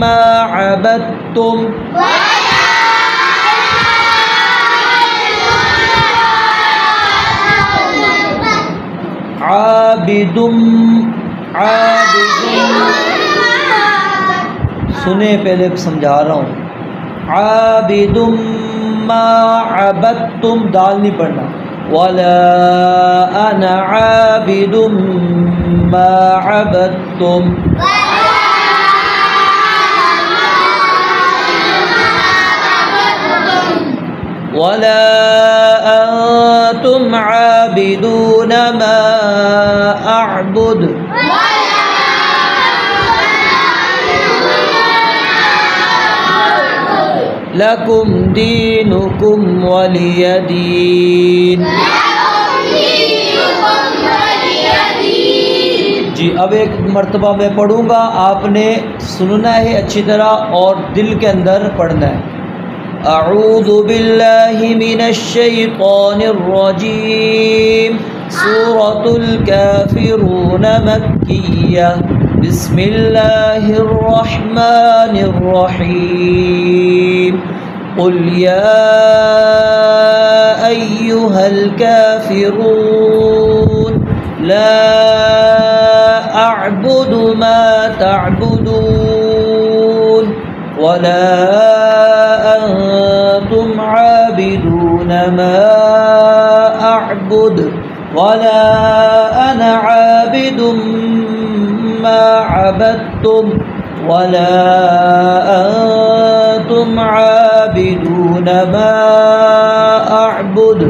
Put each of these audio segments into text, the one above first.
ما عبدتم عابد سنیں پہلے سمجھا رہا ہوں. عابد ما عبدتم دال نہیں پڑھنا. ولا انا عابد ما عبدتم ولا انتم عابدون ما اعبد لکم دینکم ولی دین. جی اب ایک مرتبہ میں پڑھوں گا، آپ نے سننا ہے اچھی طرح اور دل کے اندر پڑھنا ہے. اعوذ باللہ من الشیطان الرجیم. سورۃ الکافرون مکیہ. بسم اللہ الرحمن الرحیم. قل یا ایہا الکافرون لا اعبد ما تعبدون ولا انتم عابدون ما اعبد ولا انا عابد ما عبدتم ولا انتم عابدون ما اعبد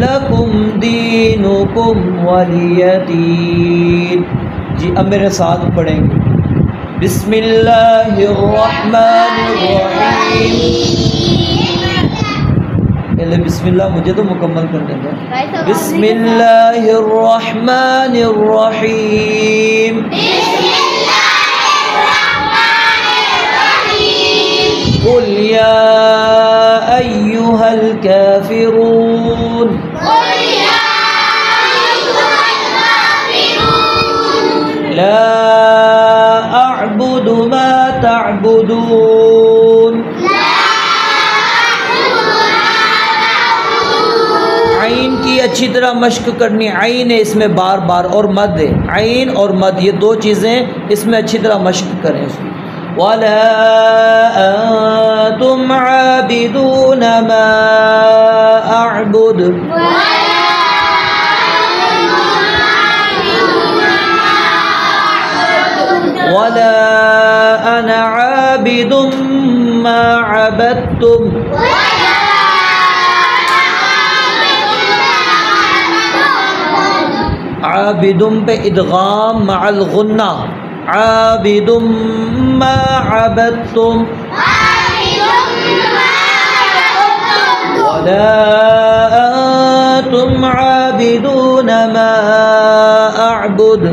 لکم دینکم ولی دین. جی اب میرے ساتھ پڑھیں گے. بسم اللہ الرحمن الرحیم. پہلے بسم اللہ مجھے تو مکمل کر دیں گے. بسم اللہ الرحمن الرحیم. قل یا ایہا الکافرون لا اعبد ما تعبدون. عین کی اچھی طرح مشق کرنی. عین ہے اس میں بار بار اور مد ہے. عین اور مد یہ دو چیزیں اس میں اچھی طرح مشق کریں اس کی. ولا انتم عابدون ما اعبد ولا انا عابد ما عبدتم. عابد پہ ادغام مع الغنہ. عابد ما عبدتم ولا أنتم عابدون ما أعبد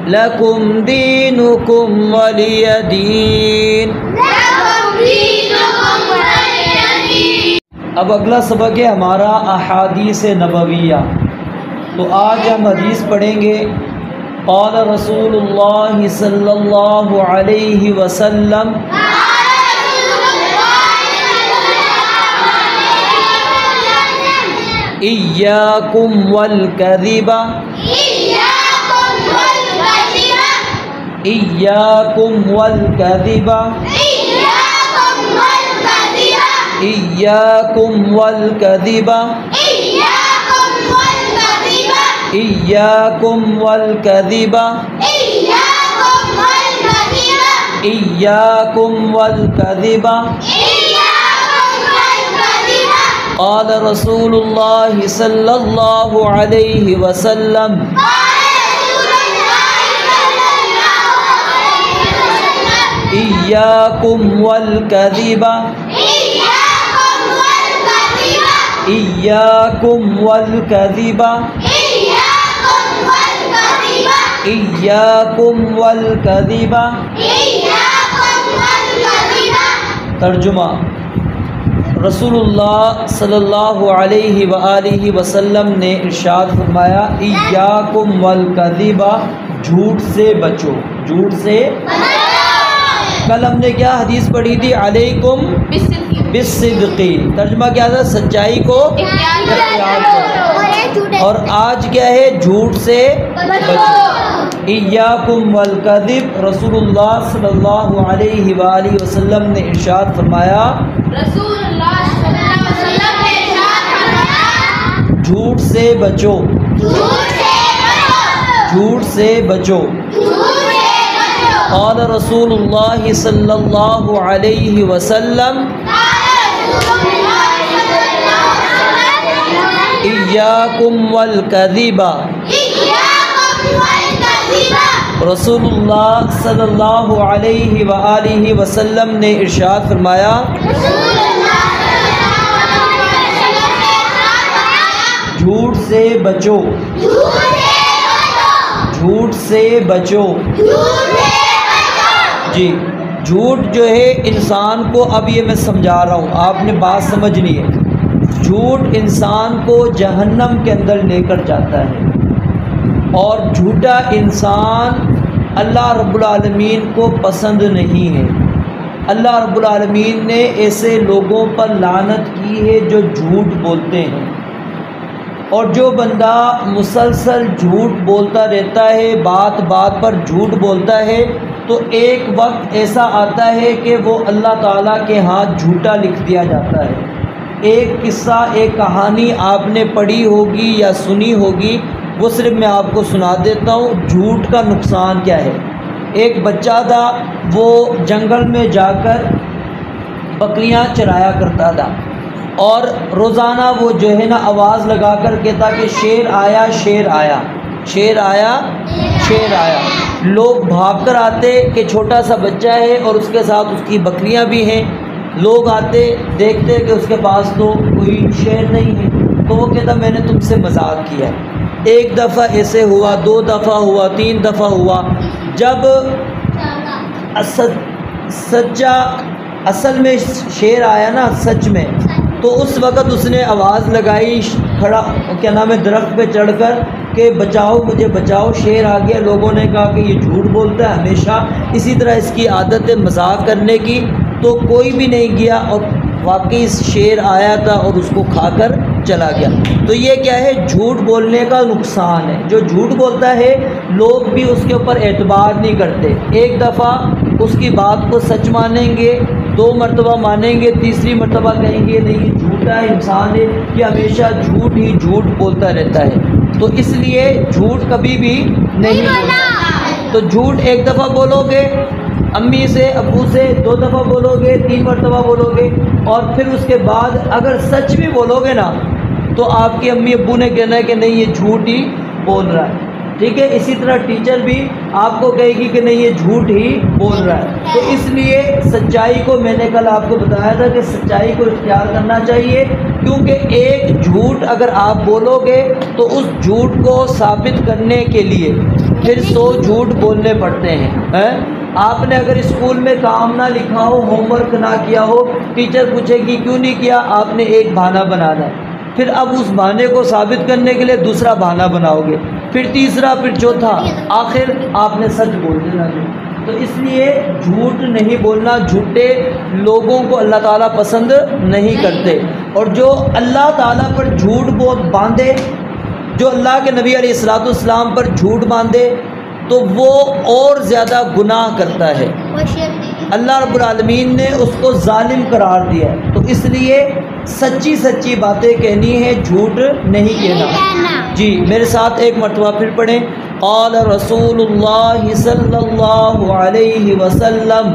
لكم دينكم ولي دين. اب اگلا سبق ہے ہمارا احادیث نبویہ. تو آج ہم حدیث پڑھیں گے. قال رسول اللہ صلی اللہ علیہ وسلم ایاکم والکذب ایاکم والکذب إياكم والكذب إياكم والكذب إياكم والكذب. قال رسول الله صلى الله عليه وسلم إياكم والكذب إياكم والكذب إياكم والكذب. ترجمہ. رسول اللہ صلی اللہ علیہ وآلہ وسلم نے ارشاد فرمایا ایاکم والکذب، جھوٹ سے بچو، جھوٹ سے کل ہم نے کیا حدیث پڑھی تھی؟ علیکم بالصدق، ترجمہ کیا تھا؟ سچائی کو اختیار کرو، اور آج کیا ہے؟ جھوٹ سے بچو۔ ایاکم والکذب، رسول اللہ صلی اللہ علیہ وآلہ وسلم نے ارشاد فرمایا، رسول اللہ صلی اللہ علیہ وسلم نے ارشاد فرمایا، جھوٹ سے بچو، جھوٹ سے بچو۔ قال رسول اللہ صلی اللہ علیہ وسلم ایاکم والکذب، رسول اللہ صلی اللہ علیہ وآلہ وسلم نے ارشاد فرمایا، جھوٹ سے بچو، جھوٹ سے بچو۔ جی جھوٹ جو ہے انسان کو، اب یہ میں سمجھا رہا ہوں، آپ نے بات سمجھنی ہے، جھوٹ انسان کو جہنم کے اندر لے کر جاتا ہے، اور جھوٹا انسان اللہ رب العالمین کو پسند نہیں ہے۔ اللہ رب العالمین نے ایسے لوگوں پر لعنت کی ہے جو جھوٹ بولتے ہیں، اور جو بندہ مسلسل جھوٹ بولتا رہتا ہے، بات بات پر جھوٹ بولتا ہے، تو ایک وقت ایسا آتا ہے کہ وہ اللہ تعالیٰ کے ہاتھ جھوٹا لکھ دیا جاتا ہے۔ ایک قصہ، ایک کہانی آپ نے پڑھی ہوگی یا سنی ہوگی، وہ صرف میں آپ کو سنا دیتا ہوں، جھوٹ کا نقصان کیا ہے۔ ایک بچہ تھا، وہ جنگل میں جا کر بکریاں چرایا کرتا تھا، اور روزانہ وہ جو ہے نا آواز لگا کر کہتا کہ شیر آیا، شیر آیا، شیر آیا، شیر آیا۔ لوگ بھاگ کر آتے کہ چھوٹا سا بچہ ہے اور اس کے ساتھ اس کی بکریاں بھی ہیں، لوگ آتے دیکھتے کہ اس کے پاس تو کوئی شیر نہیں ہے، تو وہ کہتا میں نے تم سے مذاق کیا۔ ایک دفعہ ایسے ہوا، دو دفعہ ہوا، تین دفعہ ہوا، جب سچا اصل میں شیر آیا نا سچ میں، تو اس وقت اس نے آواز لگائی، کھڑا کیا نام ہے درخت پہ چڑھ کر کہ بچاؤ مجھے بچاؤ، شیر آ گیا۔ لوگوں نے کہا کہ یہ جھوٹ بولتا ہے، ہمیشہ اسی طرح اس کی عادت ہے مذاق کرنے کی، تو کوئی بھی نہیں گیا، اور واقعی شیر آیا تھا اور اس کو کھا کر چلا گیا۔ تو یہ کیا ہے؟ جھوٹ بولنے کا نقصان ہے۔ جو جھوٹ بولتا ہے لوگ بھی اس کے اوپر اعتبار نہیں کرتے، ایک دفعہ اس کی بات کو سچ مانیں گے، دو مرتبہ مانیں گے، تیسری مرتبہ کہیں گے نہیں یہ جھوٹا ہے، انسان ہے کہ ہمیشہ جھوٹ ہی جھوٹ بولتا رہتا ہے۔ تو اس لیے جھوٹ کبھی بھی نہیں بولنا۔ تو جھوٹ ایک دفعہ بولو گے امی سے، ابو سے، دو دفعہ بولو گے، تین مرتبہ بولو گے، اور پھر اس کے بعد اگر سچ بھی بولو گے نا تو آپ کی امی ابو نے کہنا ہے کہ نہیں یہ جھوٹ ہی بول رہا ہے، ٹھیک ہے۔ اسی طرح ٹیچر بھی آپ کو کہے گی کہ نہیں یہ جھوٹ ہی بول رہا ہے۔ تو اس لیے سچائی کو، میں نے کل آپ کو بتایا تھا کہ سچائی کو اختیار کرنا چاہیے، کیونکہ ایک جھوٹ اگر آپ بولو گے تو اس جھوٹ کو ثابت کرنے کے لیے پھر 100 جھوٹ بولنے پڑتے ہیں۔ آپ نے اگر اسکول میں کام نہ لکھا ہو، ہوم ورک نہ کیا ہو، ٹیچر پوچھے گی کیوں نہیں کیا، آپ نے ایک بہانہ بنانا ہے، پھر اب اس بہانے کو ثابت کرنے کے لیے دوسرا بہانہ بناؤ گے، پھر تیسرا، پھر چوتھا، آخر آپ نے سچ بول دینا۔ تو اس لیے جھوٹ نہیں بولنا، جھوٹے لوگوں کو اللہ تعالیٰ پسند نہیں کرتے، اور جو اللہ تعالیٰ پر جھوٹ باندھے، جو اللہ کے نبی علیہ الصلوۃ والسلام پر جھوٹ باندھے، تو وہ اور زیادہ گناہ کرتا ہے۔ اللہ رب العالمین نے اس کو ظالم قرار دیا ہے، تو اس لیے سچی سچی باتیں کہنی ہے، جھوٹ نہیں کہنا۔ جی میرے ساتھ ایک مرتبہ پھر پڑھیں، قال رسول اللہ صلی اللہ علیہ وسلم،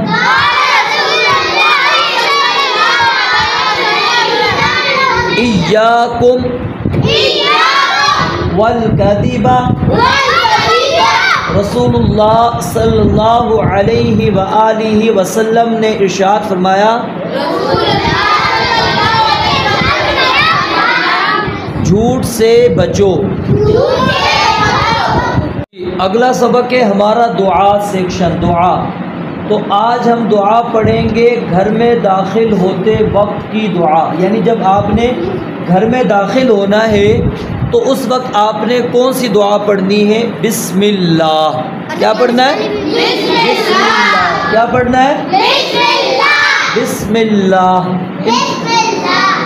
ایاکم والکذب، رسول اللہ صلی اللہ علیہ وآلہ وسلم نے ارشاد فرمایا، جھوٹ سے بچو۔ اگلا سبق ہے ہمارا دعا سیکشن، دعا۔ تو آج ہم دعا پڑھیں گے گھر میں داخل ہوتے وقت کی دعا، یعنی جب آپ نے گھر میں داخل ہونا ہے تو اس وقت آپ نے کون سی دعا پڑھنی ہے؟ بسم اللہ۔ کیا پڑھنا ہے؟ بسم اللہ۔ کیا پڑھنا ہے؟ بسم اللہ۔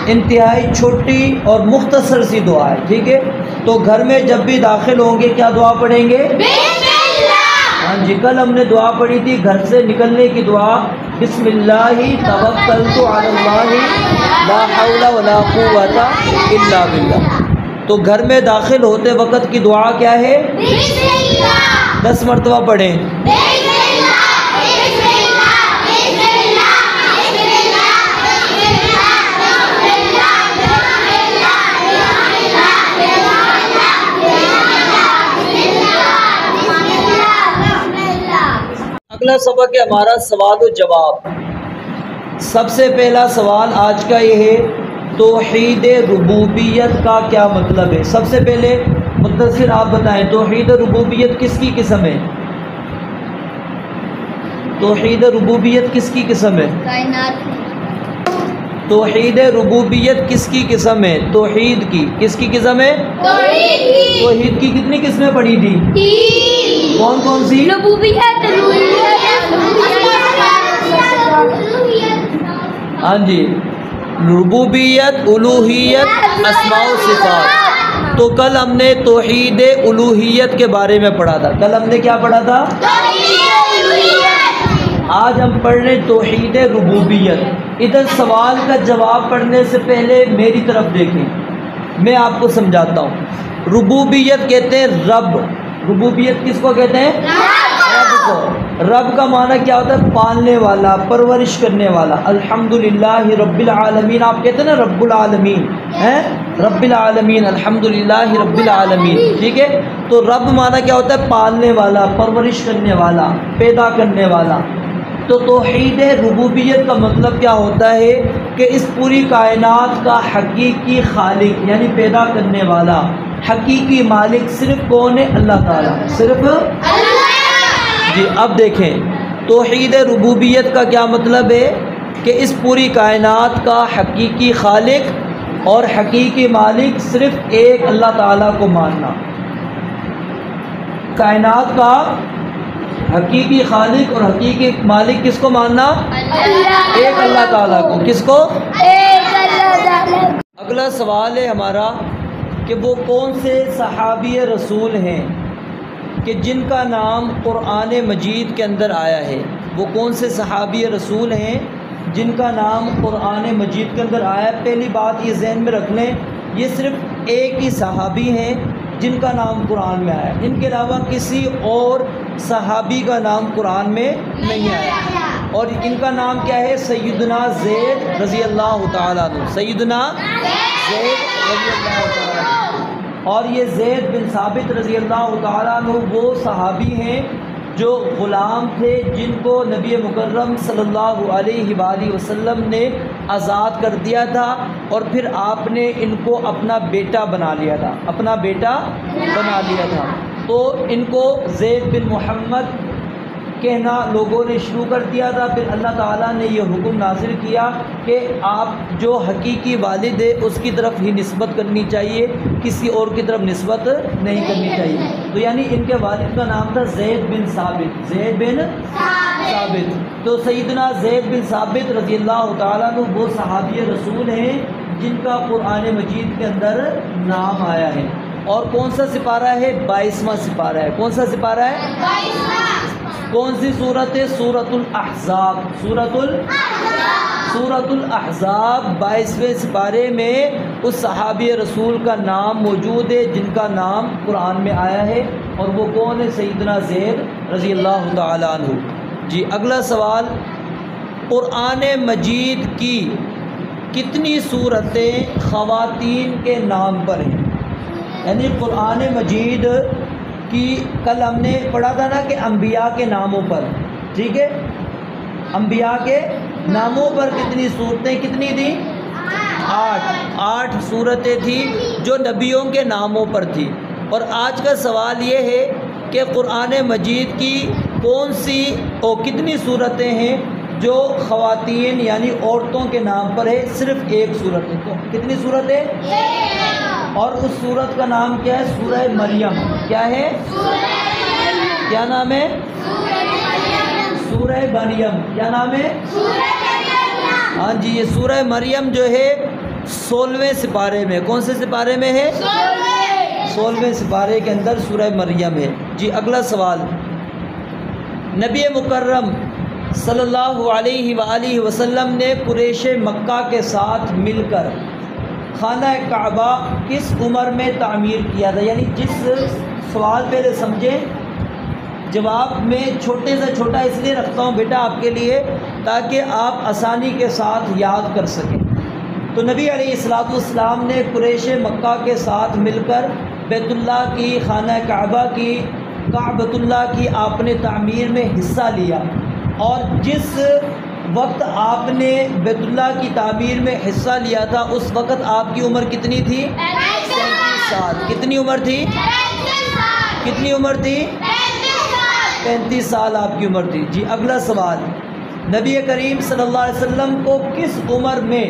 انتہائی چھوٹی اور مختصر سی دعا ہے، ٹھیک ہے؟ تو گھر میں جب بھی داخل ہوں گے کیا دعا پڑھیں گے؟ ہاں جی، کل ہم نے دعا پڑھی تھی گھر سے نکلنے کی دعا، بسم اللہ توکلت علی اللہ لا حول ولا قوت الا باللہ۔ تو گھر میں داخل ہوتے وقت کی دعا کیا ہے؟ 10 مرتبہ پڑھیں۔ اگلا سبق ہے ہمارا سوال و جواب۔ سب سے پہلا سوال آج کا یہ ہے، توحید ربوبیت کا کیا مطلب ہے؟ سب سے پہلے مختصر آپ بتائیں، توحید ربوبیت کس کی قسم ہے؟ توحید ربوبیت کس کی قسم ہے؟ توحید ربوبیت کس کی قسم ہے؟ توحید کی کس کی قسم ہے؟ توحید کی کتنی قسمیں پڑھی تھی؟ کون کون سی؟ ہاں جی، ربوبیت، الوہیت، اسماء و صفات۔ تو کل ہم نے توحید الوہیت کے بارے میں پڑھا تھا۔ کل ہم نے کیا پڑھا تھا؟ آج ہم پڑھ رہے توحید ربوبیت۔ ادھر سوال کا جواب پڑھنے سے پہلے میری طرف دیکھیں، میں آپ کو سمجھاتا ہوں۔ ربوبیت کہتے ہیں رب۔ ربوبیت کس کو کہتے ہیں؟ رب کو۔ رب کا معنی کیا ہوتا ہے؟ پالنے والا، پرورش کرنے والا۔ الحمدللہ رب العالمین، آپ کہتے ہیں نا رب العالمین، ہیں رب العالمین، الحمدللہ رب العالمین، ٹھیک ہے؟ تو رب معنی کیا ہوتا ہے؟ پالنے والا، پرورش کرنے والا، پیدا کرنے والا۔ تو توحید ربوبیت کا مطلب کیا ہوتا ہے کہ اس پوری کائنات کا حقیقی خالق یعنی پیدا کرنے والا، حقیقی مالک صرف کون ہے؟ اللہ تعالیٰ، صرف اللہ۔ جی اب دیکھیں، توحید ربوبیت کا کیا مطلب ہے کہ اس پوری کائنات کا حقیقی خالق اور حقیقی مالک صرف ایک اللہ تعالیٰ کو ماننا۔ کائنات کا حقیقی خالق اور حقیقی مالک کس کو ماننا؟ ایک اللہ تعالیٰ کو۔ کس کو؟ ایک اللہ تعالیٰ۔ اگلا سوال ہے ہمارا کہ وہ کون سے صحابی رسول ہیں کہ جن کا نام قرآن مجید کے اندر آیا ہے؟ وہ کون سے صحابی رسول ہیں جن کا نام قرآن مجید کے اندر آیا ہے؟ پہلی بات یہ ذہن میں رکھ لیں، یہ صرف ایک ہی صحابی ہیں جن کا نام قرآن میں آیا ہے، ان کے علاوہ کسی اور صحابی کا نام قرآن میں نہیں آیا۔ اور ان کا نام کیا ہے؟ سیدنا زید رضی اللہ تعالیٰ عنہ، سیدنا زید رضی اللہ تعالیٰ عنہ۔ اور یہ زید بن ثابت رضی اللہ تعالیٰ عنہ وہ صحابی ہیں جو غلام تھے، جن کو نبی مکرم صلی اللہ علیہ وآلہ وسلم نے آزاد کر دیا تھا، اور پھر آپ نے ان کو اپنا بیٹا بنا لیا تھا، اپنا بیٹا بنا لیا تھا۔ تو ان کو زید بن محمد کہنا لوگوں نے شروع کر دیا تھا۔ پھر اللہ تعالیٰ نے یہ حکم نازل کیا کہ آپ جو حقیقی والد ہے اس کی طرف ہی نسبت کرنی چاہیے، کسی اور کی طرف نسبت نہیں کرنی چاہیے۔ تو یعنی ان کے والد کا نام تھا زید بن ثابت، زید بن ثابت۔ تو سیدنا زید بن ثابت رضی اللہ تعالیٰ عنہ وہ صحابی رسول ہیں جن کا قرآن مجید کے اندر نام آیا ہے۔ اور کون سا سپارہ ہے؟ 22واں سپارہ ہے۔ کون سا سپارہ ہے؟ 22واں۔ کون سی سورت ہے؟ سورۃ الاحزاب۔ سورۃ الاحزاب 22ویں سپارے میں اس صحابی رسول کا نام موجود ہے جن کا نام قرآن میں آیا ہے، اور وہ کون ہے؟ سیدنا زید رضی اللہ تعالیٰ عنہ۔ جی اگلا سوال، قرآن مجید کی کتنی سورتیں خواتین کے نام پر ہیں؟ یعنی قرآن مجید کی کل ہم نے پڑھا تھا نا کہ انبیاء کے ناموں پر، ٹھیک ہے؟ انبیاء کے ناموں پر کتنی صورتیں کتنی تھیں؟ 8 صورتیں تھیں جو نبیوں کے ناموں پر تھی۔ اور آج کا سوال یہ ہے کہ قرآن مجید کی کون سی اور کتنی صورتیں ہیں جو خواتین یعنی عورتوں کے نام پر ہے؟ صرف ایک صورت ہے. تو کتنی صورت ہے؟ اور اس صورت کا نام کیا ہے؟ سورہ مریم. کیا ہے؟ کیا نام ہے؟ سورہ مریم. کیا نام ہے؟ ہاں جی، یہ سورہ مریم جو ہے 16ویں سپارے میں. کون سے سپارے میں ہے؟ 16ویں سپارے کے اندر سورہ مریم ہے. جی اگلا سوال. نبی مکرم صلی اللہ علیہ وآلہ وسلم نے قریش مکہ کے ساتھ مل کر خانہ کعبہ کس عمر میں تعمیر کیا تھا؟ یعنی جس سوال پہلے سمجھیں، جواب میں چھوٹے سے چھوٹا اس لیے رکھتا ہوں بیٹا آپ کے لیے تاکہ آپ آسانی کے ساتھ یاد کر سکیں. تو نبی علیہ الصلوۃ والسلام نے قریش مکہ کے ساتھ مل کر بیت اللہ کی، خانہ کعبہ کی، کعبۃ اللہ کی آپ نے تعمیر میں حصہ لیا. اور جس وقت آپ نے بیت اللہ کی تعمیر میں حصہ لیا تھا اس وقت آپ کی عمر کتنی تھی؟ 35 سال. کتنی عمر تھی؟ کتنی عمر تھی؟ 35 سال آپ کی عمر تھی. جی اگلا سوال. نبی کریم صلی اللہ علیہ وسلم کو کس عمر میں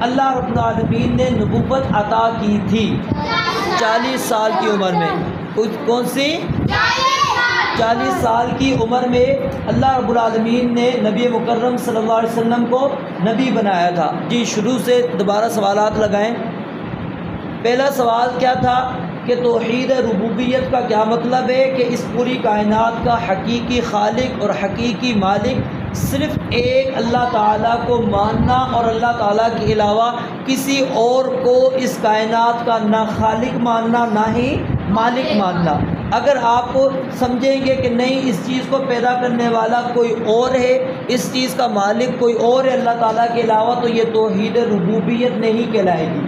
اللہ رب العالمین نے نبوت عطا کی تھی؟ 40 سال کی عمر میں. کون سی؟ 40 سال کی عمر میں اللہ رب العالمین نے نبی مکرم صلی اللہ علیہ وسلم کو نبی بنایا تھا. جی شروع سے دوبارہ سوالات لگائیں. پہلا سوال کیا تھا کہ توحید ربوبیت کا کیا مطلب ہے؟ کہ اس پوری کائنات کا حقیقی خالق اور حقیقی مالک صرف ایک اللہ تعالیٰ کو ماننا اور اللہ تعالیٰ کے علاوہ کسی اور کو اس کائنات کا نہ خالق ماننا نہ ہی مالک ماننا. اگر آپ سمجھیں گے کہ نہیں اس چیز کو پیدا کرنے والا کوئی اور ہے، اس چیز کا مالک کوئی اور ہے اللہ تعالیٰ کے علاوہ، تو یہ توحید ربوبیت نہیں کہلائے گی.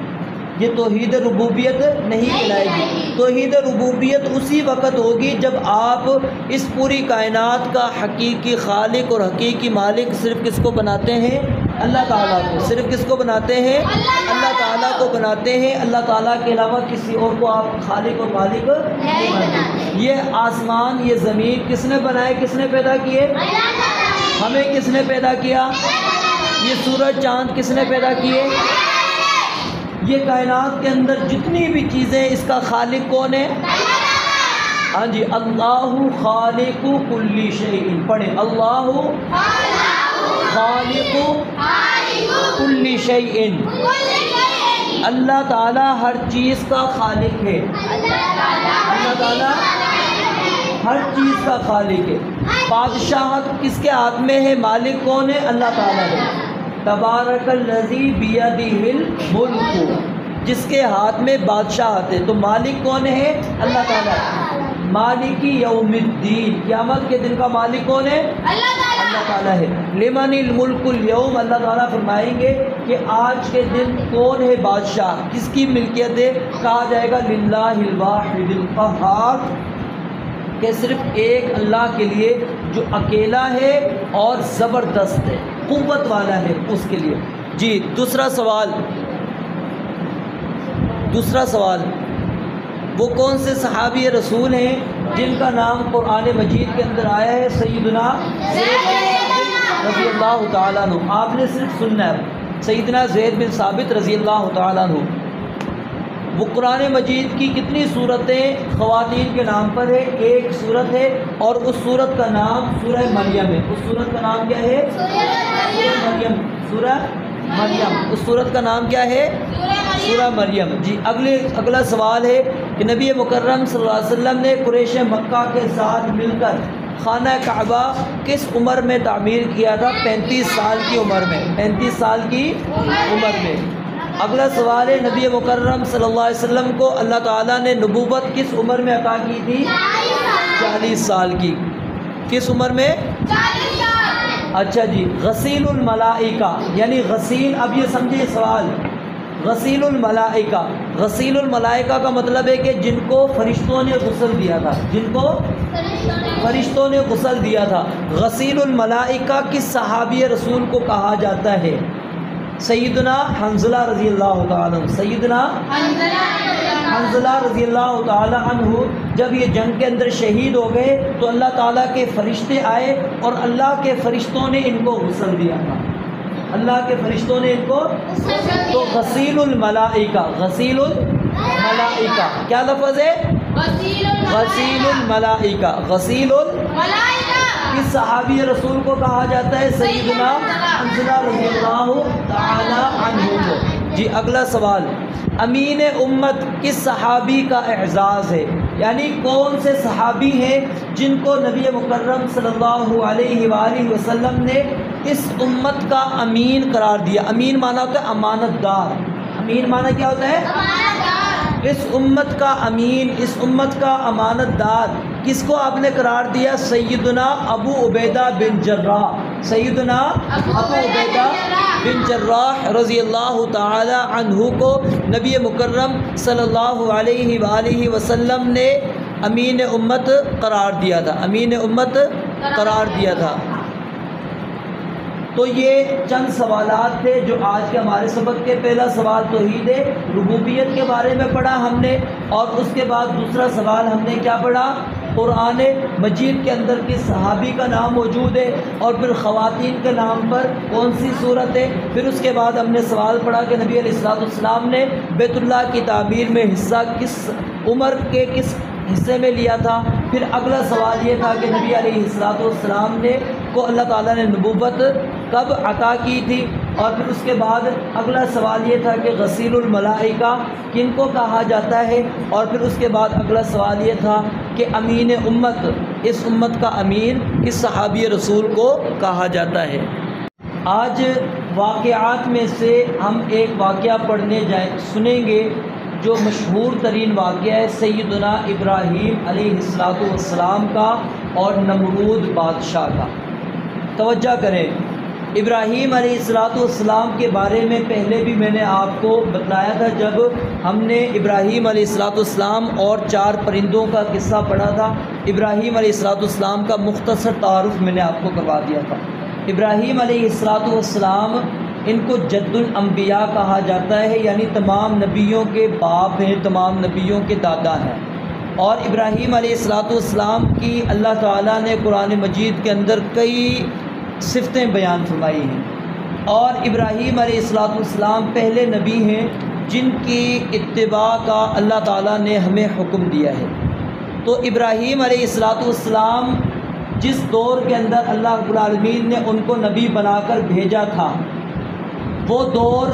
یہ توحید ربوبیت نہیں کہلائے گی. توحید ربوبیت اسی وقت ہوگی جب آپ اس پوری کائنات کا حقیقی خالق اور حقیقی مالک صرف کس کو بناتے ہیں؟ اللہ تعالیٰ کو. صرف کس کو بناتے ہیں؟ اللہ تعالیٰ کو بناتے ہیں. اللہ تعالیٰ کے علاوہ کسی اور کو آپ خالق اور مالک نہیں بناتے. یہ آسمان، یہ زمین کس نے بنائے؟ کس نے پیدا کیے؟ ہمیں کس نے پیدا کیا؟ یہ سورج چاند کس نے پیدا کیے؟ یہ کائنات کے اندر جتنی بھی چیزیں اس کا خالق کون ہے؟ ہاں جی، اللہ خالق کل شیء. پڑھیں، اللہ خالق کل شیء. اللہ تعالیٰ ہر چیز کا خالق ہے. اللہ تعالیٰ ہر چیز کا خالق ہے. بادشاہت کس کے ہاتھ میں ہے؟ مالک کون ہے؟ اللہ تعالیٰ ہے. تبارک الذی بیدہ الملک، جس کے ہاتھ میں بادشاہت ہے. تو مالک کون ہے؟ اللہ تعالیٰ. مالک یوم الدین، قیامت کے دن کا مالک کون ہے؟ اللہ تعالیٰ ہے. لمن الملک اليوم، اللہ تعالیٰ فرمائیں گے کہ آج کے دن کون ہے بادشاہ، کس کی ملکیت ہے؟ کہا جائے گا للہ الواحد القہار، کہ صرف ایک اللہ کے لیے جو اکیلا ہے اور زبردست ہے، قوت والا ہے، اس کے لیے. جی دوسرا سوال. وہ کون سے صحابی رسول ہیں جن کا نام قرآن مجید کے اندر آیا ہے؟ سیدنا زید رضی اللہ تعالیٰ عنہ. آپ نے صرف سننا ہے سیدنا زید بن ثابت رضی اللہ تعالیٰ عنہ. وہ قرآن مجید کی کتنی صورتیں خواتین کے نام پر ہے؟ ایک صورت ہے، اور اس صورت کا نام سورہ مریم ہے. اس صورت کا نام کیا ہے؟ سورہ مریم. سورہ مریم. اس صورت کا نام کیا ہے؟ سورہ مریم. جی اگلا سوال ہے کہ نبی مکرم صلی اللہ علیہ وسلم نے قریش مکہ کے ساتھ مل کر خانہ کعبہ کس عمر میں تعمیر کیا تھا؟ 35 سال کی عمر میں. 35 سال کی عمر میں. اگلا سوال ہے نبی مکرم صلی اللہ علیہ وسلم کو اللہ تعالیٰ نے نبوت کس عمر میں عطا کی تھی؟ 40 سال کی. کس عمر میں؟ 40 سال. اچھا جی. غسیل الملائکہ یعنی غسیل، اب یہ سمجھے سوال. غسیل الملائکہ، غسیل الملائکہ کا مطلب ہے کہ جن کو فرشتوں نے غسل دیا تھا. جن کو فرشتوں نے غسل دیا تھا. غسیل الملائکہ کس صحابی رسول کو کہا جاتا ہے؟ سیدنا حنظلہ رضی اللہ تعالیٰ عنہ. سیدنا حنظلہ رضی اللہ تعالی عنہ جب یہ جنگ کے اندر شہید ہو گئے تو اللہ تعالیٰ کے فرشتے آئے اور اللہ کے فرشتوں نے ان کو غسل دیا تھا. اللہ کے فرشتوں نے ان کو تو غسیل الملائکہ، غسیل الملائکہ کیا لفظ ہے؟ غسیل الملائکہ. غسیل کس صحابی رسول کو کہا جاتا ہے؟ سیدنا حنظلہ رضی اللہ تعالی عنہ کو. جی اگلا سوال، امین امت کس صحابی کا اعزاز ہے؟ یعنی کون سے صحابی ہیں جن کو نبی مکرم صلی اللہ علیہ وآلہ وسلم نے اس امت کا امین قرار دیا؟ امین مانا ہوتا ہے امانت دار. امین مانا کیا ہوتا ہے؟ اس امت کا امین، اس امت کا امانت دار کس کو آپ نے قرار دیا؟ سیدنا ابو عبیدہ بن جراح. سیدنا ابو عبیدہ بن جراح رضی اللہ تعالی عنہ کو نبی مکرم صلی اللہ علیہ وآلہ وسلم نے امین امت قرار دیا تھا. امین امت قرار دیا تھا. تو یہ چند سوالات تھے جو آج کے ہمارے سبق کے. پہلا سوال توحید ربوبیت کے بارے میں پڑھا ہم نے، اور اس کے بعد دوسرا سوال ہم نے کیا پڑھا؟ قرآن مجید کے اندر کس صحابی کا نام موجود ہے، اور پھر خواتین کے نام پر کون سی صورت ہے. پھر اس کے بعد ہم نے سوال پڑھا کہ نبی علیہ الصلوۃ والسلام نے بیت اللہ کی تعمیر میں حصہ کس عمر کے کس حصے میں لیا تھا. پھر اگلا سوال یہ تھا کہ نبی علیہ الصلوۃ والسلام نے کو اللہ تعالیٰ نے نبوت کب عطا کی تھی. اور پھر اس کے بعد اگلا سوال یہ تھا کہ غسیل الملائکہ کن کو کہا جاتا ہے. اور پھر اس کے بعد اگلا سوال یہ تھا کہ امین امت، اس امت کا امین کس صحابی رسول کو کہا جاتا ہے. آج واقعات میں سے ہم ایک واقعہ پڑھنے سنیں گے جو مشہور ترین واقعہ ہے سیدنا ابراہیم علیہ السلام کا اور نمرود بادشاہ کا. توجہ کریں، ابراہیم علیہ السلام کے بارے میں پہلے بھی میں نے آپ کو بتلایا تھا جب ہم نے ابراہیم علیہ السلام اور 4 پرندوں کا قصہ پڑھا تھا. ابراہیم علیہ السلام کا مختصر تعارف میں نے آپ کو کروا دیا تھا. ابراہیم علیہ السلام ان کو جد الانبیاء کہا جاتا ہے، یعنی تمام نبیوں کے باپ ہیں، تمام نبیوں کے دادا ہیں. اور ابراہیم علیہ السلام کی اللہ تعالیٰ نے قرآن مجید کے اندر کئی صفتیں بیان فرمائی ہیں. اور ابراہیم علیہ السلام پہلے نبی ہیں جن کی اتباع کا اللہ تعالیٰ نے ہمیں حکم دیا ہے. تو ابراہیم علیہ السلام جس دور کے اندر اللہ رب العالمین نے ان کو نبی بنا کر بھیجا تھا، وہ دور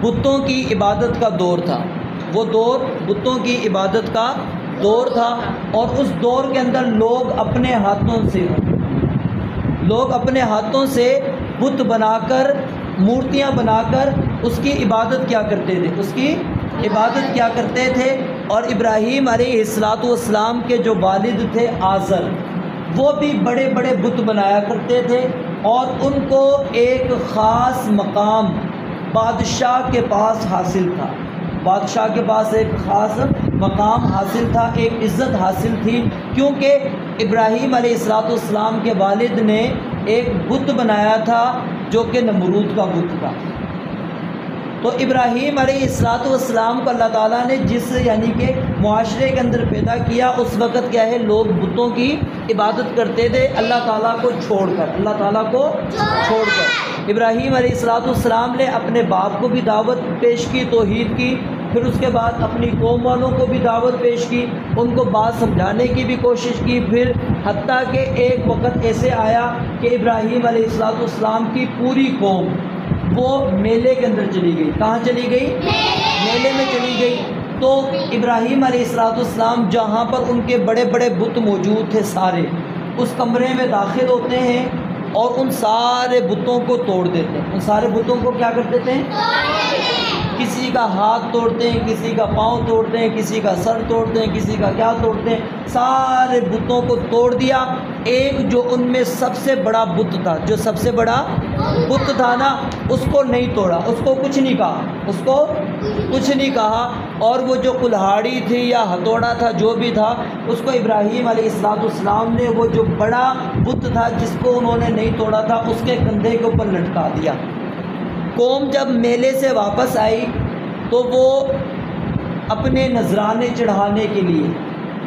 بتوں کی عبادت کا دور تھا. وہ دور بتوں کی عبادت کا دور تھا. اور اس دور کے اندر لوگ اپنے ہاتھوں سے بت بنا کر، مورتیاں بنا کر اس کی عبادت کیا کرتے تھے. اور ابراہیم علیہ السلام کے جو والد تھے آزر، وہ بھی بڑے بڑے بت بنایا کرتے تھے. اور ان کو ایک خاص مقام بادشاہ کے پاس حاصل تھا. بادشاہ کے پاس ایک خاص مقام حاصل تھا، ایک عزت حاصل تھی، کیونکہ ابراہیم علیہ السلام کے والد نے ایک بت بنایا تھا جو کہ نمرود کا بت تھا. تو ابراہیم علیہ السلام کو اللہ تعالیٰ نے جس یعنی کہ معاشرے کے اندر پیدا کیا، اس وقت کیا ہے، لوگ بتوں کی عبادت کرتے تھے اللہ تعالیٰ کو چھوڑ کر. ابراہیم علیہ السلام نے اپنے باپ کو بھی دعوت پیش کی توحید کی، پھر اس کے بعد اپنی قوم والوں کو بھی دعوت پیش کی، ان کو بات سمجھانے کی بھی کوشش کی. پھر حتیٰ کہ ایک وقت ایسے آیا کہ ابراہیم علیہ السلام کی پوری قوم وہ میلے کے اندر چلی گئی. کہاں چلی گئی؟ میلے میں چلی گئی. تو ابراہیم علیہ السلام جہاں پر ان کے بڑے بڑے بت موجود تھے سارے، اس کمرے میں داخل ہوتے ہیں اور ان سارے بتوں کو توڑ دیتے ہیں. ان سارے بتوں کو کیا کر دیتے ہیں؟ کسی کا ہاتھ توڑتے ہیں، کسی کا پاؤں توڑتے ہیں، کسی کا سر توڑتے ہیں، کسی کا کیا توڑتے ہیں. سارے بتوں کو توڑ دیا. ایک جو ان میں سب سے بڑا بت تھا، جو سب سے بڑا بت تھا نا، اس کو نہیں توڑا، اس کو کچھ نہیں کہا. اور وہ جو کلہاڑی تھی یا ہتھوڑا تھا جو بھی تھا، اس کو ابراہیم علیہ السلام نے وہ جو بڑا بت تھا جس کو انہوں نے نہیں توڑا تھا اس کے کندھے کے اوپر لٹکا دیا. قوم جب میلے سے واپس آئی تو وہ اپنے نذرانے چڑھانے کے لیے،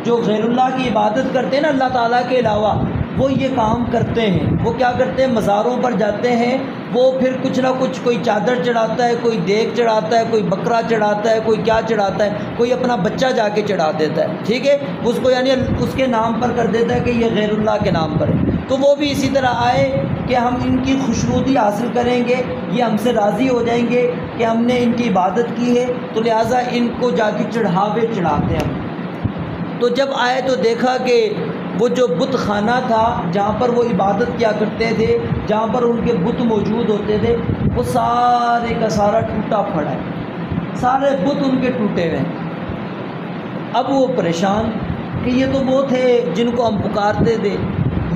جو غیر اللہ کی عبادت کرتے ہیں نا اللہ تعالیٰ کے علاوہ، وہ یہ کام کرتے ہیں۔ وہ کیا کرتے ہیں؟ مزاروں پر جاتے ہیں، وہ پھر کچھ نہ کچھ، کوئی چادر چڑھاتا ہے، کوئی دیگ چڑھاتا ہے، کوئی بکرا چڑھاتا ہے، کوئی کیا چڑھاتا ہے، کوئی اپنا بچہ جا کے چڑھا دیتا ہے، ٹھیک ہے، اس کو یعنی اس کے نام پر کر دیتا ہے کہ یہ غیر اللہ کے نام پر ہے۔ تو وہ بھی اسی طرح آئے کہ ہم ان کی خوشنودی حاصل کریں گے، یہ ہم سے راضی ہو جائیں گے کہ ہم نے ان کی عبادت کی ہے، تو لہٰذا ان کو جا کے چڑھاوے چڑھاتے ہیں ہم۔ تو جب آئے تو دیکھا کہ وہ جو بت خانہ تھا جہاں پر وہ عبادت کیا کرتے تھے، جہاں پر ان کے بت موجود ہوتے تھے، وہ سارے کا سارا ٹوٹا پھڑا ہے، سارے بت ان کے ٹوٹے ہوئے ہیں۔ اب وہ پریشان کہ یہ تو وہ تھے جن کو ہم پکارتے تھے،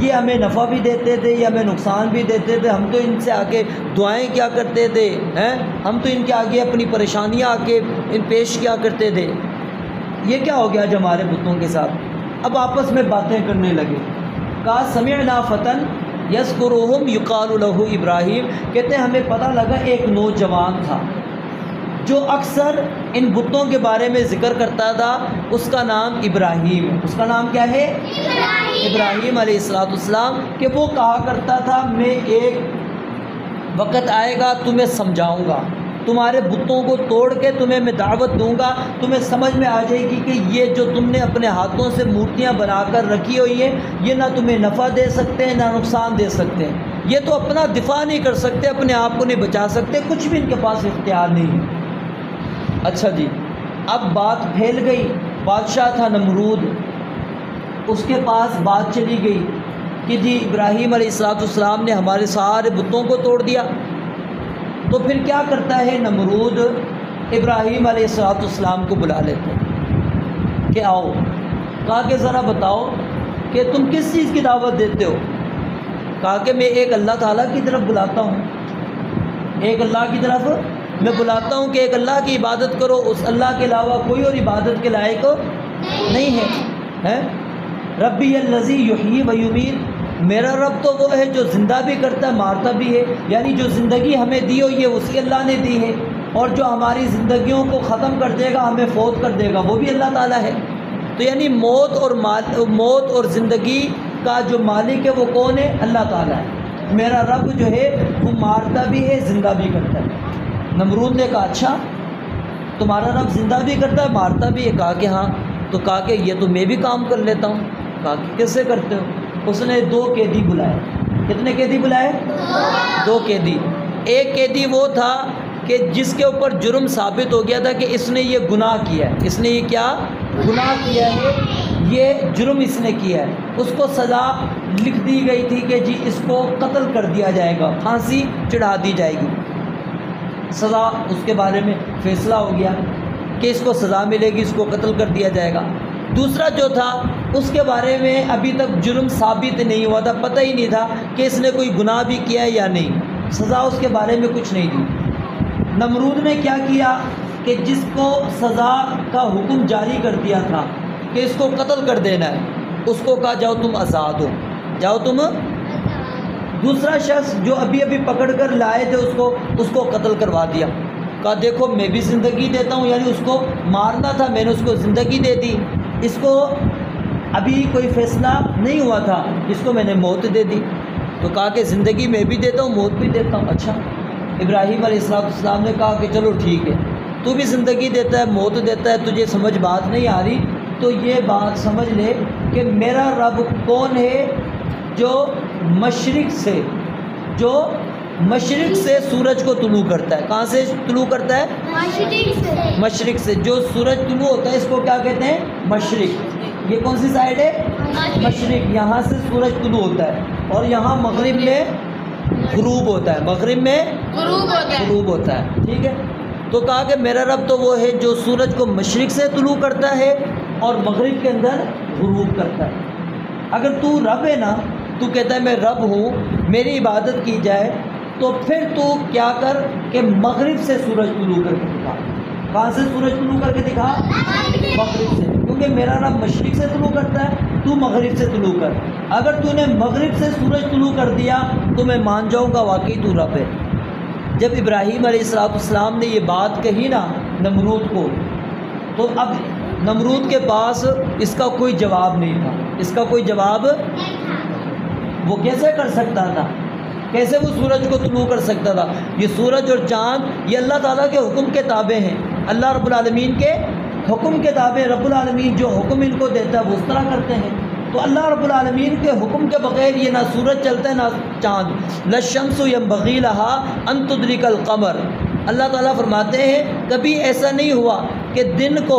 یہ ہمیں نفع بھی دیتے تھے، یہ ہمیں نقصان بھی دیتے تھے، ہم تو ان سے آگے دعائیں کیا کرتے تھے، ہم تو ان کے آگے اپنی پریشانیاں آگے پیش کیا کرتے تھے، یہ کیا ہو گیا جو ہمارے بتوں کے ساتھ؟ اب آپس میں باتیں کرنے لگے۔ کہا سمعنا فتن یذکرہم یقال لہ ابراہیم، کہتے ہیں ہمیں پتہ لگا ایک نوجوان تھا جو اکثر ان بتوں کے بارے میں ذکر کرتا تھا، اس کا نام ابراہیم ہے۔ اس کا نام کیا ہے؟ ابراہیم علیہ السلام، کہ وہ کہا کرتا تھا میں ایک وقت آئے گا تمہیں سمجھاؤں گا، تمہارے بتوں کو توڑ کے تمہیں میں دعوت دوں گا، تمہیں سمجھ میں آ جائے گی کہ یہ جو تم نے اپنے ہاتھوں سے مورتیاں بنا کر رکھی ہوئی ہیں، یہ نہ تمہیں نفع دے سکتے ہیں نہ نقصان دے سکتے ہیں، یہ تو اپنا دفاع نہیں کر سکتے، اپنے آپ کو نہیں بچا سکتے، کچھ بھی ان کے پاس اختیار نہیں ہے۔ اچھا جی، اب بات پھیل گئی، بادشاہ تھا نمرود، اس کے پاس بات چلی گئی کہ جی ابراہیم علیہ السلام نے ہمارے سارے بتوں کو توڑ دیا۔ تو پھر کیا کرتا ہے نمرود؟ ابراہیم علیہ السلام کو بلا لیتے ہیں کہ آؤ، کہا کہ ذرا بتاؤ کہ تم کس چیز کی دعوت دیتے ہو؟ کہا کہ میں ایک اللہ تعالیٰ کی طرف بلاتا ہوں، ایک اللہ کی طرف میں بلاتا ہوں کہ ایک اللہ کی عبادت کرو، اس اللہ کے علاوہ کوئی اور عبادت کے لائق نہیں ہے۔ ربی الذی یحیی و یمیت، میرا رب تو وہ ہے جو زندہ بھی کرتا ہے مارتا بھی ہے، یعنی جو زندگی ہمیں دی ہو یہ اسی اللہ نے دی ہے، اور جو ہماری زندگیوں کو ختم کر دے گا، ہمیں فوت کر دے گا، وہ بھی اللہ تعالیٰ ہے۔ تو یعنی موت اور زندگی کا جو مالک ہے وہ کون ہے؟ اللہ تعالیٰ ہے۔ میرا رب جو ہے وہ مارتا بھی ہے زندہ بھی کرتا ہے۔ نمرود نے کہا اچھا تمہارا رب زندہ بھی کرتا ہے مارتا بھی ہے؟ کہا کہ ہاں۔ تو کہا کہ یہ تو میں بھی کام کر لیتا ہوں۔ کہا کہ کیسے کرتے ہو؟ اس نے 2 قیدی بلائے۔ کتنے قیدی بلائے؟ 2 قیدی۔ ایک قیدی وہ تھا کہ جس کے اوپر جرم ثابت ہو گیا تھا کہ اس نے یہ گناہ کیا ہے، اس نے یہ کیا گناہ کیا ہے، یہ جرم اس نے کیا ہے، اس کو سزا لکھ دی گئی تھی کہ جی اس کو قتل کر دیا جائے گا، پھانسی چڑھا دی جائے گی، سزا اس کے بارے میں فیصلہ ہو گیا کہ اس کو سزا ملے گی، اس کو قتل کر دیا جائے گا۔ دوسرا جو تھا اس کے بارے میں ابھی تک جرم ثابت نہیں ہوا تھا، پتہ ہی نہیں تھا کہ اس نے کوئی گناہ بھی کیا ہے یا نہیں، سزا اس کے بارے میں کچھ نہیں دی۔ نمرود نے کیا کیا کہ جس کو سزا کا حکم جاری کر دیا تھا کہ اس کو قتل کر دینا ہے، اس کو کہا جاؤ تم آزاد ہو، جاؤ تم۔ دوسرا شخص جو ابھی ابھی پکڑ کر لائے تھے اس کو قتل کروا دیا، کہا دیکھو میں بھی زندگی دیتا ہوں، یعنی اس کو مارنا تھا میں نے اس کو زندگی دے دی، اس کو ابھی کوئی فیصلہ نہیں ہوا تھا، اس کو میں نے موت دے دی۔ تو کہا کہ زندگی میں بھی دیتا ہوں موت بھی دیتا ہوں۔ اچھا، ابراہیم علیہ السلام نے کہا کہ چلو ٹھیک ہے، تو بھی زندگی دیتا ہے موت دیتا ہے، تجھے سمجھ بات نہیں آ رہی تو یہ بات سمجھ لے کہ میرا رب کون ہے جو مشرق سے سورج کو طلوع کرتا ہے۔ کہاں سے طلوع کرتا ہے؟ مشرق سے۔ جو سورج طلوع ہوتا ہے اس کو کیا کہتے ہیں؟ مشرق۔ یہ کون سی سائڈ ہے؟ مشرق۔ یہاں سے سورج طلوع ہوتا ہے اور یہاں مغرب میں غروب ہوتا ہے، مغرب میں غروب ہوتا ہے، ٹھیک ہے۔ تو کہا کہ میرا رب تو وہ ہے جو سورج کو مشرق سے طلوع کرتا ہے اور مغرب کے اندر غروب کرتا ہے۔ اگر تو رب ہے نا، تو کہتا ہے میں رب ہوں، میری عبادت کی جائے، تو پھر تو کیا کر کہ مغرب سے سورج طلوع کر کے دکھا۔ کہاں سے سورج طلوع کر کے دکھا؟ مغرب سے، کیونکہ میرا رب مشرق سے طلوع کرتا ہے، تو مغرب سے طلوع کر۔ اگر تو نے مغرب سے سورج طلوع کر دیا تو میں مان جاؤں گا واقعی تو رب ہے۔ جب ابراہیم علیہ السلام نے یہ بات کہی نا نمرود کو، تو اب نمرود کے پاس اس کا کوئی جواب نہیں تھا، اس کا کوئی جواب وہ کیسے کر سکتا تھا، کیسے وہ سورج کو طلوع کر سکتا تھا؟ یہ سورج اور چاند یہ اللہ تعالیٰ کے حکم کے تابع ہیں، اللہ رب العالمین کے حکم کے تابع، رب العالمین جو حکم ان کو دیتا ہے وہ اس طرح کرتے ہیں۔ تو اللہ رب العالمین کے حکم کے بغیر یہ نہ سورج چلتا ہے نہ چاند۔ للشمس ينبغي لها ان تدرك القمر، اللہ تعالیٰ فرماتے ہیں کبھی ایسا نہیں ہوا کہ دن کو،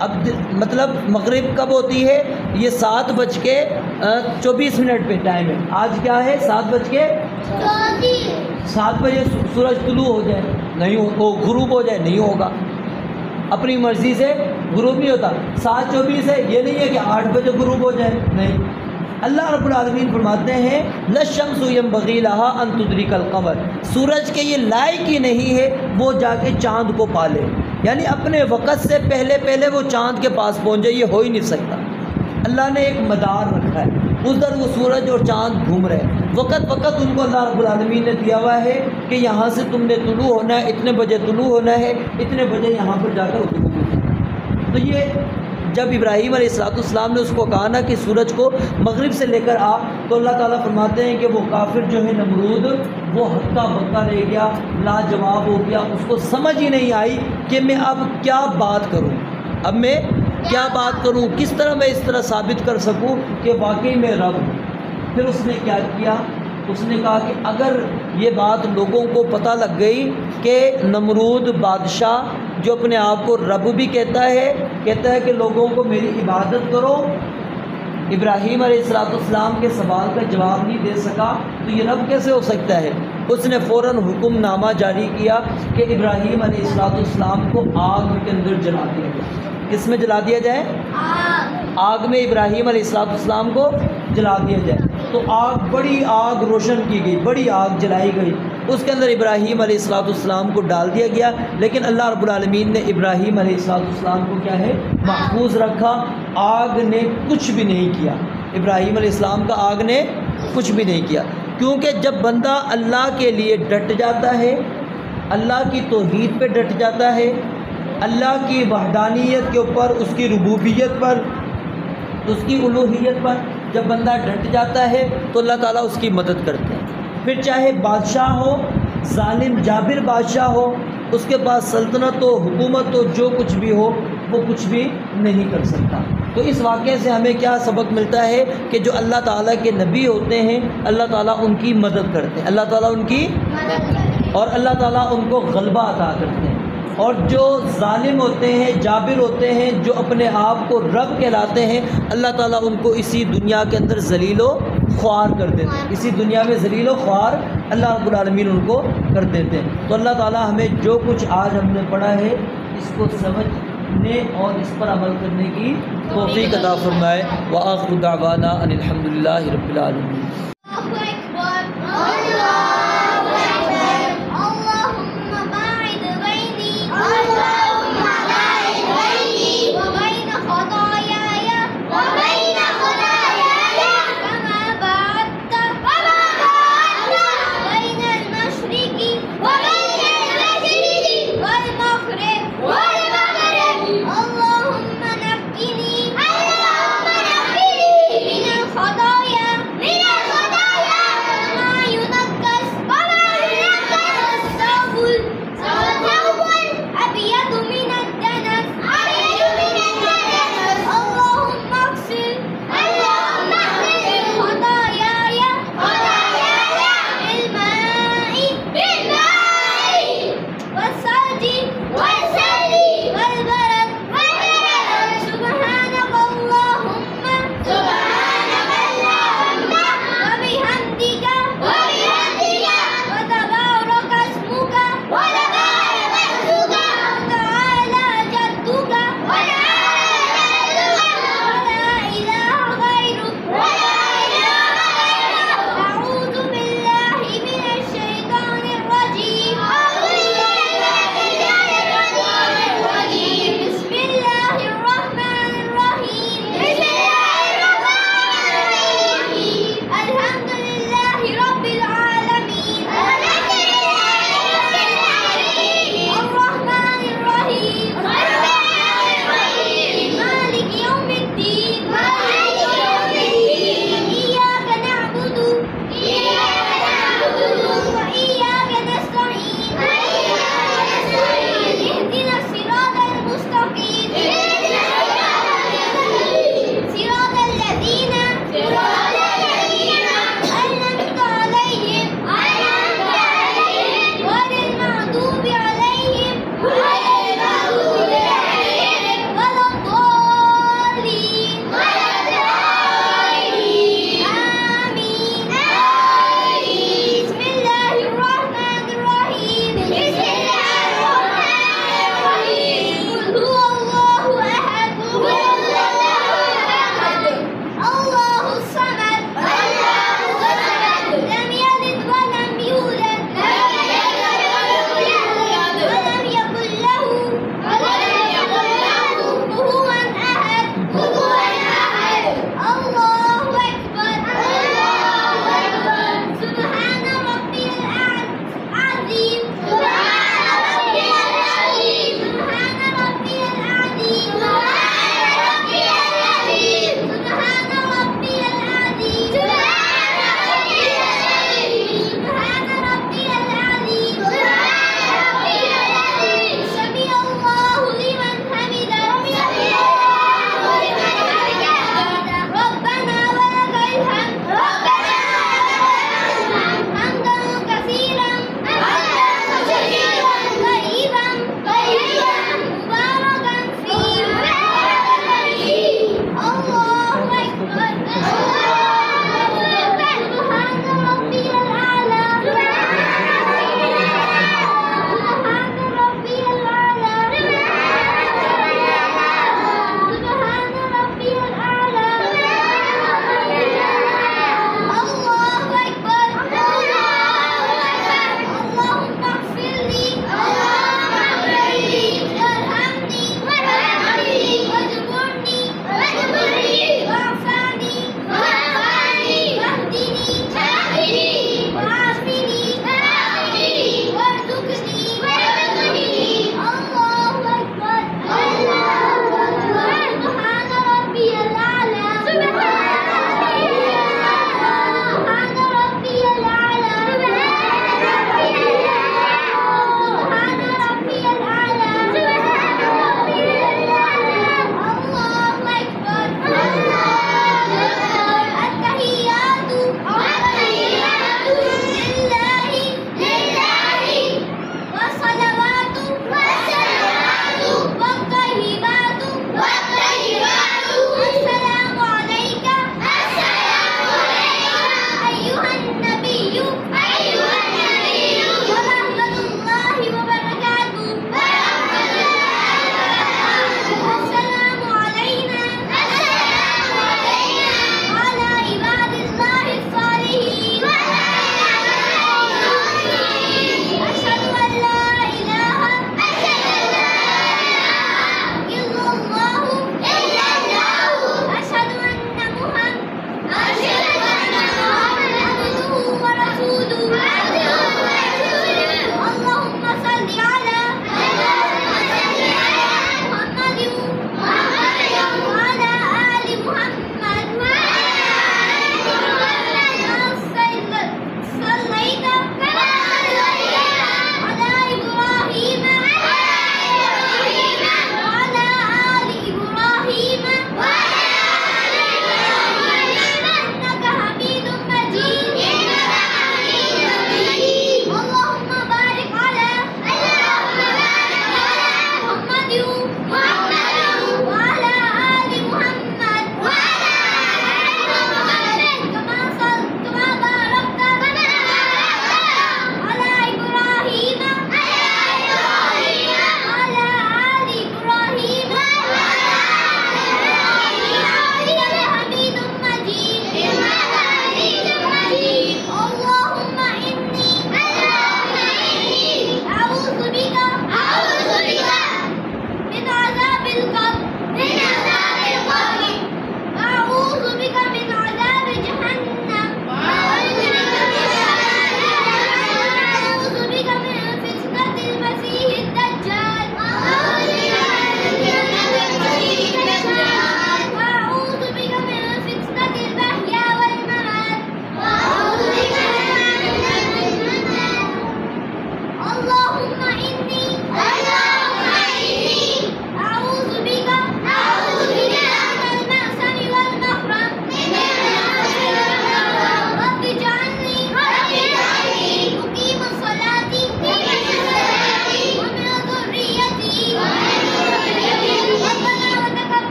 اب مطلب مغرب کب ہوتی ہے؟ یہ 7:24 پہ ٹائم ہے، آج کیا ہے 7 بجے سورج طلوع ہو جائے نہیں ہو، غروب ہو جائے نہیں ہوگا، اپنی مرضی سے غروب نہیں ہوتا۔ 7:24 ہے، یہ نہیں ہے کہ 8 بجے غروب ہو جائے، نہیں۔ اللہ رب العالمین فرماتے ہیں للشمس ينبغي لها ان تدرك القمر، سورج کے یہ لائق ہی نہیں ہے وہ جا کے چاند کو پالے، یعنی اپنے وقت سے پہلے وہ چاند کے پاس پہنچ جائے، یہ ہو ہی نہیں سکتا۔ اللہ نے ایک مدار رکھا ہے، ادھر وہ سورج اور چاند گھوم رہے ہیں، وقت ان کو اللہ رب العالمین نے دیا ہوا ہے کہ یہاں سے تم نے طلوع ہونا ہے، اتنے بجے طلوع ہونا ہے، اتنے بجے یہاں پر جا کر طلوع ہونا ہے۔ تو یہ جب ابراہیم علیہ السلام نے اس کو کہا نا کہ سورج کو مغرب سے لے کر آ، تو اللہ تعالیٰ فرماتے ہیں کہ وہ کافر جو ہے نمرود وہ ہکا بکا رہ گیا، لاجواب ہو گیا، اس کو سمجھ ہی نہیں آئی کہ میں اب کیا بات کروں، اب میں کیا بات کروں، کس طرح میں اس طرح ثابت کر سکوں کہ واقعی میں رب ہوں۔ پھر اس نے کیا کیا؟ اس نے کہا کہ اگر یہ بات لوگوں کو پتہ لگ گئی کہ نمرود بادشاہ جو اپنے آپ کو رب بھی کہتا ہے کہ لوگوں کو میری عبادت کرو، ابراہیم علیہ السلام کے سوال کا جواب نہیں دے سکا تو یہ رب کیسے ہو سکتا ہے؟ اس نے فوراً حکم نامہ جاری کیا کہ ابراہیم علیہ السلام کو آگ کے اندر جلا دیا جائے۔ کس میں جلا دیا جائے؟ آگ میں ابراہیم علیہ السلام کو جلا دیا جائے۔ تو بڑی آگ روشن کی گئی، بڑی آگ جلائی گئی، اس کے اندر ابراہیم علیہ السلام کو ڈال دیا گیا، لیکن اللہ رب العالمین نے ابراہیم علیہ السلام کو کیا ہے؟ محفوظ رکھا، آگ نے کچھ بھی نہیں کیا، ابراہیم علیہ السلام کا آگ نے کچھ بھی نہیں کیا، کیونکہ جب بندہ اللہ کے لیے ڈٹ جاتا ہے، اللہ کی توحید پہ ڈٹ جاتا ہے، اللہ کی وحدانیت کے اوپر، اس کی ربوبیت پر، اس کی الوہیت پر جب بندہ ڈٹ جاتا ہے تو اللہ تعالیٰ اس کی مدد کرتے ہیں۔ پھر چاہے بادشاہ ہو، ظالم جابر بادشاہ ہو، اس کے پاس سلطنت ہو، حکومت ہو، جو کچھ بھی ہو وہ کچھ بھی نہیں کر سکتا۔ تو اس واقعے سے ہمیں کیا سبق ملتا ہے کہ جو اللہ تعالیٰ کے نبی ہوتے ہیں اللہ تعالیٰ ان کی مدد کرتے ہیں، اللہ تعالیٰ ان کی اور اللہ تعالیٰ ان کو غلبہ عطا کرتے ہیں، اور جو ظالم ہوتے ہیں، جابر ہوتے ہیں، جو اپنے آپ کو رب کہلاتے ہیں، اللہ تعالیٰ ان کو اسی دنیا کے اندر ذلیل و خوار کر دیتے ہیں، اسی دنیا میں ذلیل و خوار اللہ رب العالمین ان کو کر دیتے ہیں۔ تو اللہ تعالیٰ ہمیں جو کچھ آج ہم نے پڑھا ہے اس کو سمجھنے اور اس پر عمل کرنے کی توفیق عطا فرمائے۔ وآخر دعوانا ان الحمد للہ رب العالمین۔